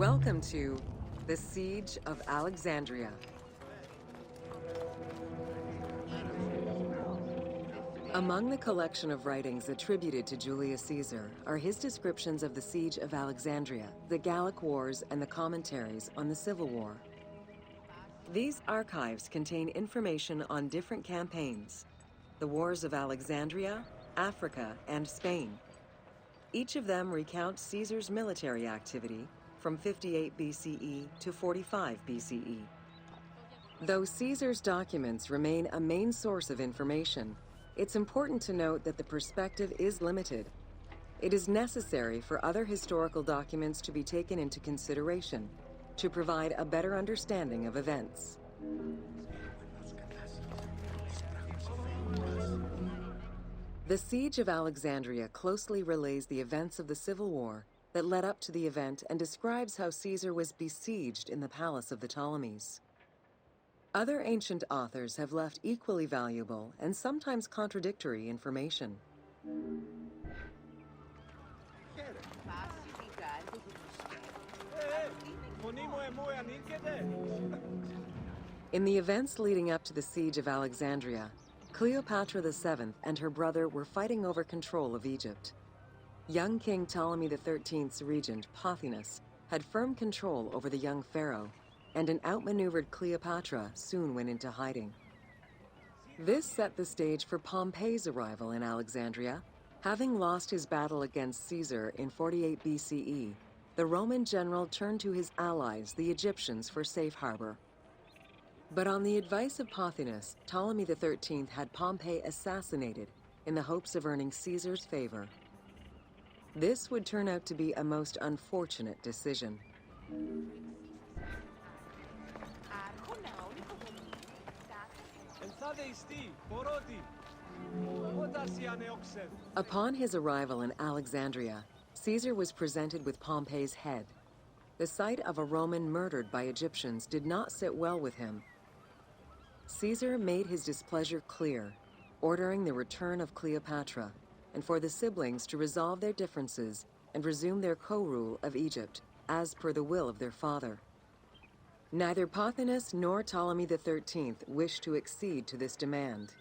Welcome to the Siege of Alexandria. Among the collection of writings attributed to Julius Caesar are his descriptions of the Siege of Alexandria, the Gallic Wars, and the commentaries on the Civil War. These archives contain information on different campaigns, the Wars of Alexandria, Africa, and Spain. Each of them recounts Caesar's military activity from 58 BCE to 45 BCE. Though Caesar's documents remain a main source of information, it's important to note that the perspective is limited. It is necessary for other historical documents to be taken into consideration to provide a better understanding of events. The Siege of Alexandria closely relays the events of the Civil War that led up to the event and describes how Caesar was besieged in the palace of the Ptolemies. Other ancient authors have left equally valuable and sometimes contradictory information. In the events leading up to the Siege of Alexandria, Cleopatra VII and her brother were fighting over control of Egypt. Young King Ptolemy XIII's regent, Pothinus, had firm control over the young pharaoh, and an outmaneuvered Cleopatra soon went into hiding. This set the stage for Pompey's arrival in Alexandria. Having lost his battle against Caesar in 48 BCE, the Roman general turned to his allies, the Egyptians, for safe harbor. But on the advice of Pothinus, Ptolemy XIII had Pompey assassinated in the hopes of earning Caesar's favor. This would turn out to be a most unfortunate decision. Upon his arrival in Alexandria, Caesar was presented with Pompey's head. The sight of a Roman murdered by Egyptians did not sit well with him. Caesar made his displeasure clear, ordering the return of Cleopatra, and for the siblings to resolve their differences and resume their co-rule of Egypt, as per the will of their father. Neither Pothinus nor Ptolemy XIII wished to accede to this demand.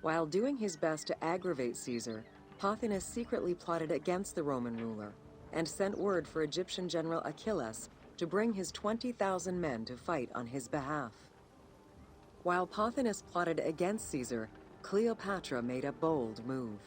While doing his best to aggravate Caesar, Pothinus secretly plotted against the Roman ruler and sent word for Egyptian general Achilles to bring his 20,000 men to fight on his behalf. While Pothinus plotted against Caesar, Cleopatra made a bold move.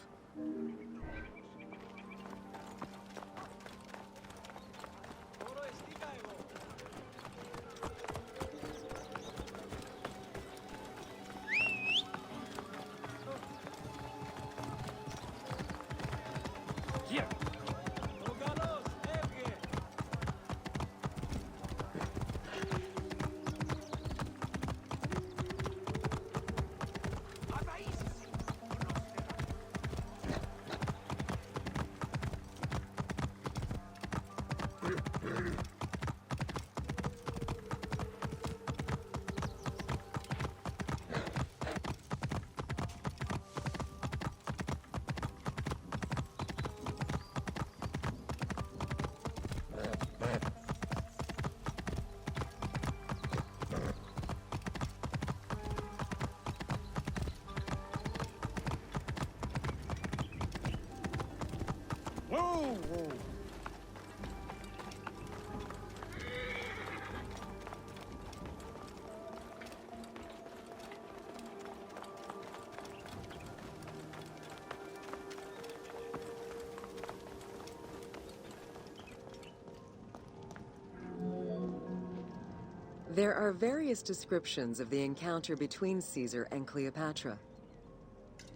There are various descriptions of the encounter between Caesar and Cleopatra.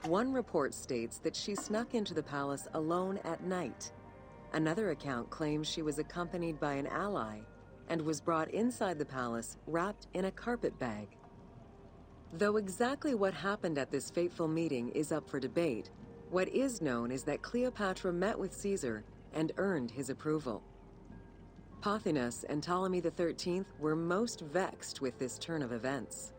One report states that she snuck into the palace alone at night. Another account claims she was accompanied by an ally and was brought inside the palace wrapped in a carpet bag. Though exactly what happened at this fateful meeting is up for debate, what is known is that Cleopatra met with Caesar and earned his approval. Pothinus and Ptolemy XIII were most vexed with this turn of events.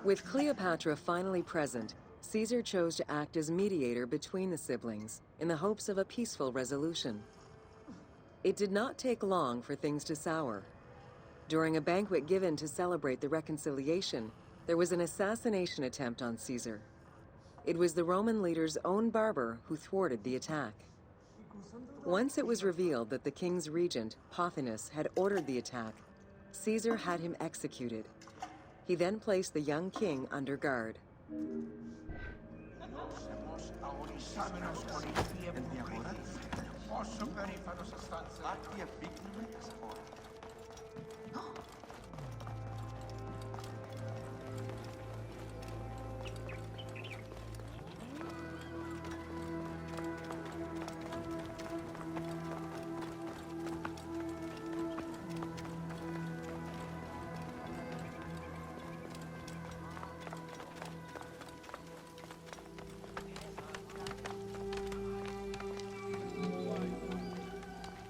With Cleopatra finally present, Caesar chose to act as mediator between the siblings in the hopes of a peaceful resolution. It did not take long for things to sour. During a banquet given to celebrate the reconciliation, there was an assassination attempt on Caesar. It was the Roman leader's own barber who thwarted the attack. Once it was revealed that the king's regent, Pothinus, had ordered the attack, Caesar had him executed. He then placed the young king under guard.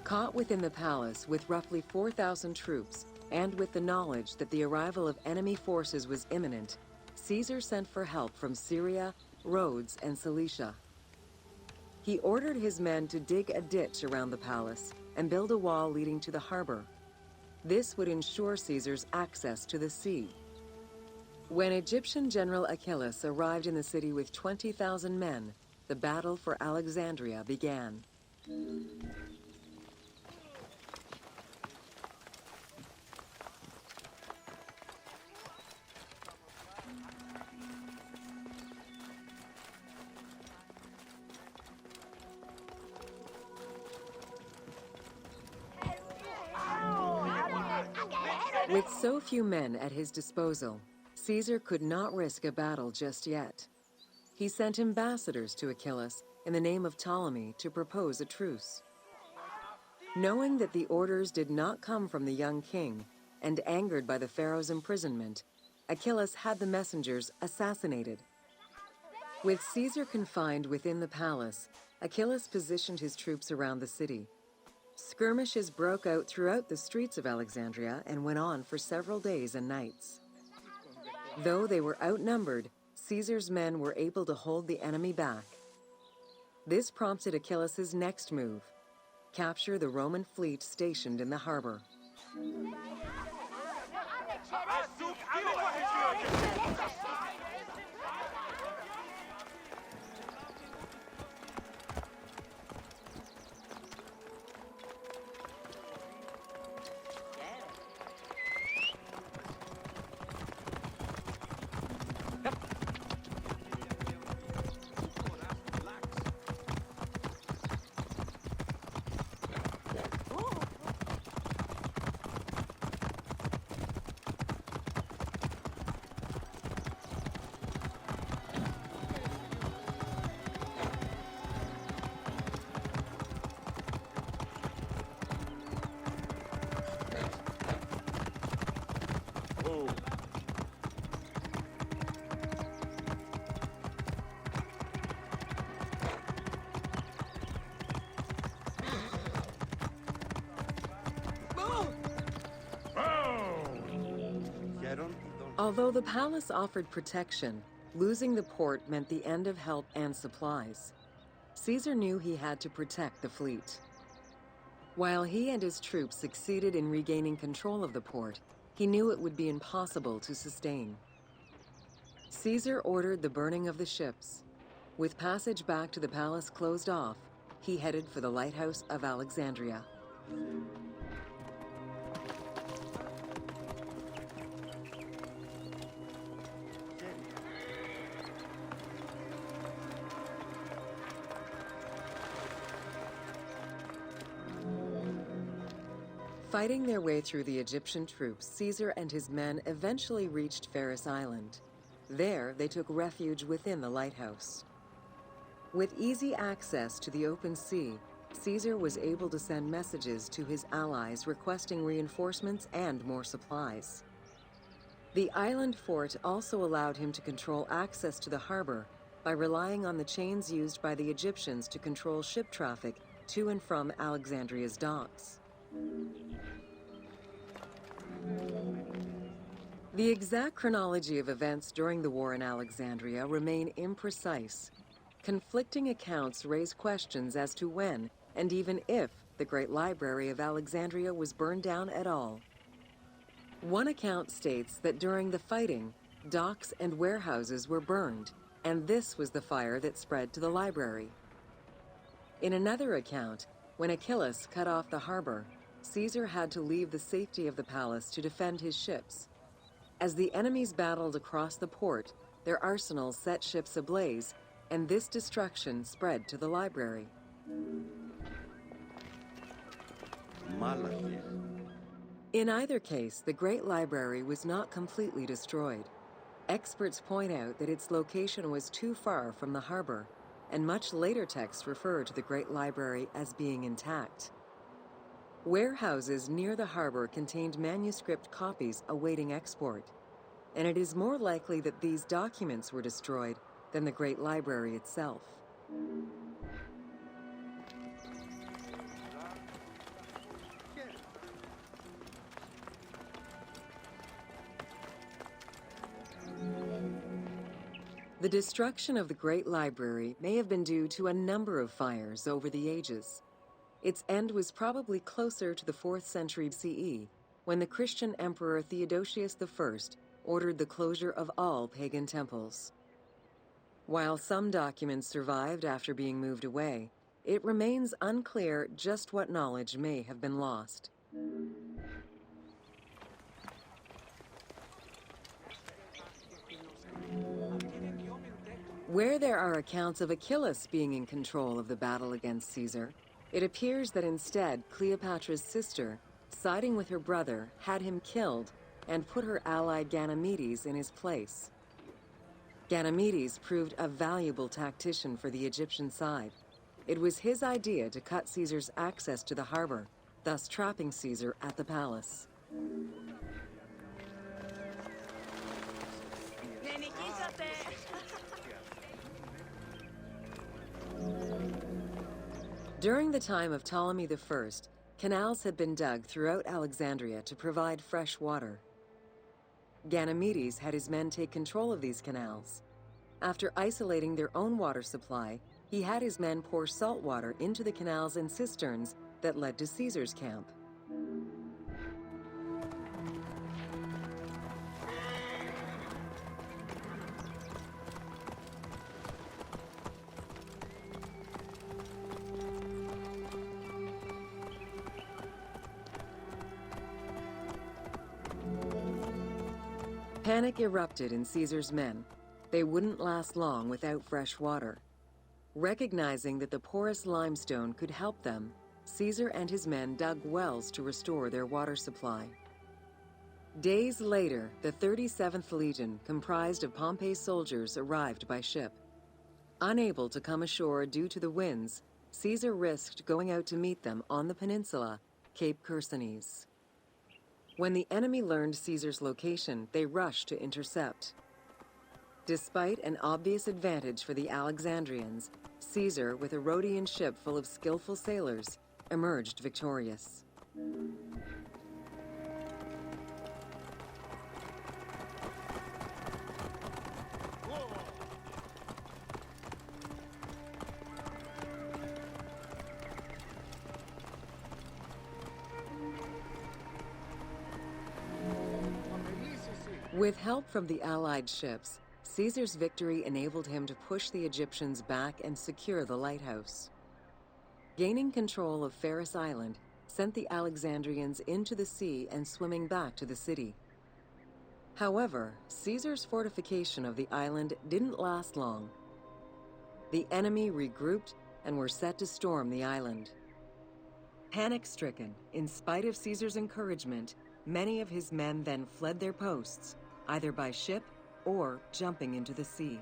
Caught within the palace with roughly 4,000 troops, and with the knowledge that the arrival of enemy forces was imminent, Caesar sent for help from Syria, Rhodes, and Cilicia. He ordered his men to dig a ditch around the palace and build a wall leading to the harbor. This would ensure Caesar's access to the sea. When Egyptian General Achilles arrived in the city with 20,000 men, the battle for Alexandria began. With so few men at his disposal, Caesar could not risk a battle just yet. He sent ambassadors to Achilles in the name of Ptolemy to propose a truce. Knowing that the orders did not come from the young king, and angered by the pharaoh's imprisonment, Achilles had the messengers assassinated. With Caesar confined within the palace, Achilles positioned his troops around the city. Skirmishes broke out throughout the streets of Alexandria and went on for several days and nights. Though they were outnumbered, Caesar's men were able to hold the enemy back. This prompted Achilles' next move: capture the Roman fleet stationed in the harbor. Although the palace offered protection, losing the port meant the end of help and supplies. Caesar knew he had to protect the fleet. While he and his troops succeeded in regaining control of the port, he knew it would be impossible to sustain. Caesar ordered the burning of the ships. With passage back to the palace closed off, he headed for the lighthouse of Alexandria. Fighting their way through the Egyptian troops, Caesar and his men eventually reached Pharis Island. There, they took refuge within the lighthouse. With easy access to the open sea, Caesar was able to send messages to his allies requesting reinforcements and more supplies. The island fort also allowed him to control access to the harbor by relying on the chains used by the Egyptians to control ship traffic to and from Alexandria's docks. The exact chronology of events during the war in Alexandria remain imprecise. Conflicting accounts raise questions as to when, and even if, the Great Library of Alexandria was burned down at all. One account states that during the fighting, docks and warehouses were burned, and this was the fire that spread to the library. In another account, when Achilles cut off the harbor, Caesar had to leave the safety of the palace to defend his ships. As the enemies battled across the port, their arsenals set ships ablaze, and this destruction spread to the library. In either case, the Great Library was not completely destroyed. Experts point out that its location was too far from the harbor, and much later texts refer to the Great Library as being intact. Warehouses near the harbor contained manuscript copies awaiting export, and it is more likely that these documents were destroyed than the Great Library itself. The destruction of the Great Library may have been due to a number of fires over the ages. Its end was probably closer to the 4th century CE, when the Christian Emperor Theodosius I ordered the closure of all pagan temples. While some documents survived after being moved away, it remains unclear just what knowledge may have been lost. Where there are accounts of Achilles being in control of the battle against Caesar, it appears that instead Cleopatra's sister, siding with her brother, had him killed and put her ally Ganymedes in his place. Ganymedes proved a valuable tactician for the Egyptian side. It was his idea to cut Caesar's access to the harbor, thus trapping Caesar at the palace. During the time of Ptolemy I, canals had been dug throughout Alexandria to provide fresh water. Ganymedes had his men take control of these canals. After isolating their own water supply, he had his men pour salt water into the canals and cisterns that led to Caesar's camp. Panic erupted in Caesar's men. They wouldn't last long without fresh water. Recognizing that the porous limestone could help them, Caesar and his men dug wells to restore their water supply. Days later, the 37th Legion, comprised of Pompey's soldiers, arrived by ship. Unable to come ashore due to the winds, Caesar risked going out to meet them on the peninsula, Cape Chersonese. When the enemy learned Caesar's location, they rushed to intercept. Despite an obvious advantage for the Alexandrians, Caesar, with a Rhodian ship full of skillful sailors, emerged victorious. With help from the Allied ships, Caesar's victory enabled him to push the Egyptians back and secure the lighthouse. Gaining control of Pharos Island sent the Alexandrians into the sea and swimming back to the city. However, Caesar's fortification of the island didn't last long. The enemy regrouped and were set to storm the island. Panic-stricken, in spite of Caesar's encouragement, many of his men then fled their posts, either by ship or jumping into the sea.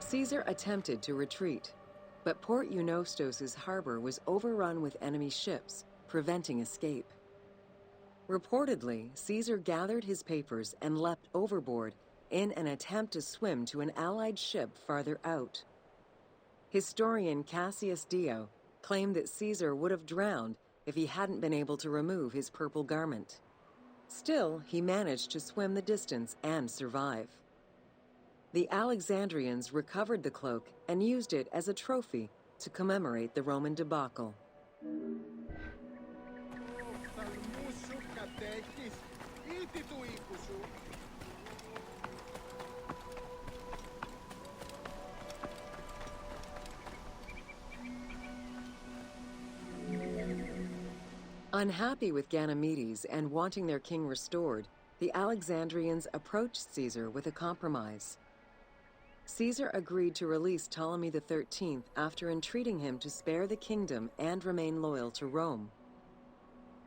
Caesar attempted to retreat, but Port Eunostos' harbor was overrun with enemy ships, preventing escape. Reportedly, Caesar gathered his papers and leapt overboard in an attempt to swim to an Allied ship farther out. Historian Cassius Dio claimed that Caesar would have drowned if he hadn't been able to remove his purple garment. Still, he managed to swim the distance and survive. The Alexandrians recovered the cloak and used it as a trophy to commemorate the Roman debacle. Unhappy with Ganymedes and wanting their king restored, the Alexandrians approached Caesar with a compromise. Caesar agreed to release Ptolemy XIII after entreating him to spare the kingdom and remain loyal to Rome.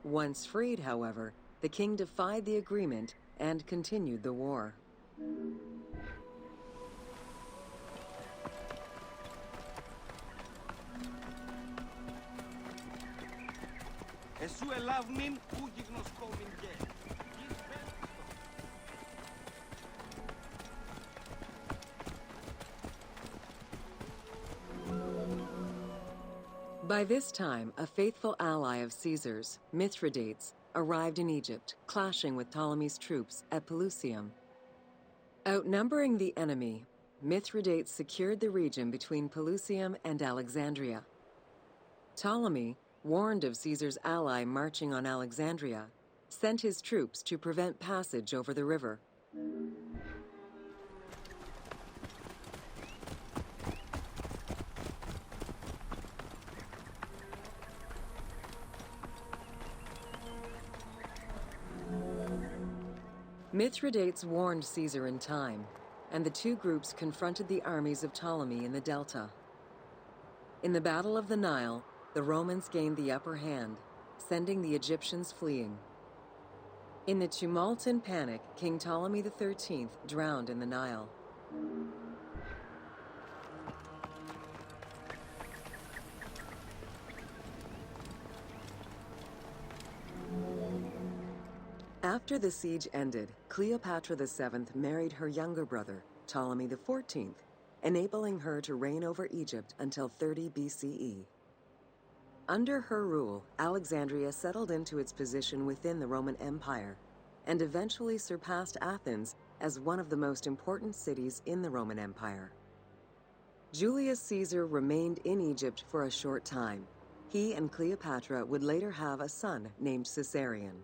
Once freed, however, the king defied the agreement and continued the war. By this time, a faithful ally of Caesar's, Mithridates, arrived in Egypt, clashing with Ptolemy's troops at Pelusium. Outnumbering the enemy, Mithridates secured the region between Pelusium and Alexandria. Ptolemy, warned of Caesar's ally marching on Alexandria, sent his troops to prevent passage over the river. Mithridates warned Caesar in time, and the two groups confronted the armies of Ptolemy in the Delta. In the Battle of the Nile, the Romans gained the upper hand, sending the Egyptians fleeing. In the tumult and panic, King Ptolemy XIII drowned in the Nile. After the siege ended, Cleopatra VII married her younger brother, Ptolemy XIV, enabling her to reign over Egypt until 30 BCE. Under her rule, Alexandria settled into its position within the Roman Empire and eventually surpassed Athens as one of the most important cities in the Roman Empire. Julius Caesar remained in Egypt for a short time. He and Cleopatra would later have a son named Caesarion.